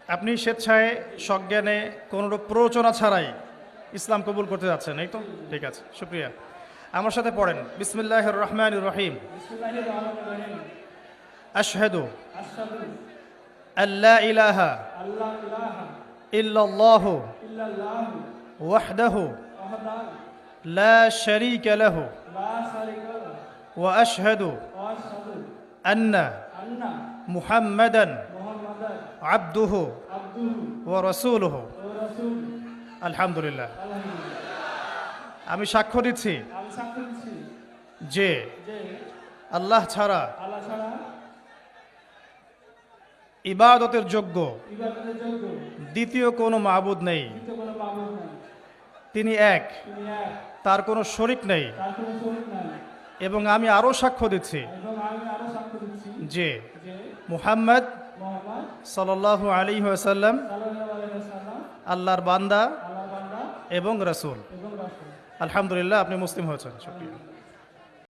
আপনি স্বেচ্ছায় সজ্ঞানে কোনোরূপ প্ররোচনা ছাড়াই ইসলাম কবুল করতে যাচ্ছেন, এই তো? ঠিক আছে, শুক্রিয়া। আমার সাথে পড়েন, বিসমিল্লাহির রহমানির রহিম। আশহাদু আল্লা ইলাহা ইল্লাল্লাহু ওয়াহদাহু লা শারীকা লাহু ওয়া আশহাদু আন্না মুহাম্মাদান আবদুহু ওয়া রাসূলুহু। আলহামদুলিল্লাহ। আমি সাক্ষ্য দিচ্ছি যে আল্লাহ ছাড়া ইবাদতের যোগ্য দ্বিতীয় কোনো মাবুদ নেই। তিনি এক, তার কোনো শরীক নেই। এবং আমি আরও সাক্ষ্য দিচ্ছি যে মুহাম্মদ সাল্লাল্লাহু আলাইহি ওয়াসাল্লাম আল্লাহর বান্দা এবং রাসূল। আলহামদুলিল্লাহ, আপনি মুসলিম হয়েছেন। শুকরিয়া।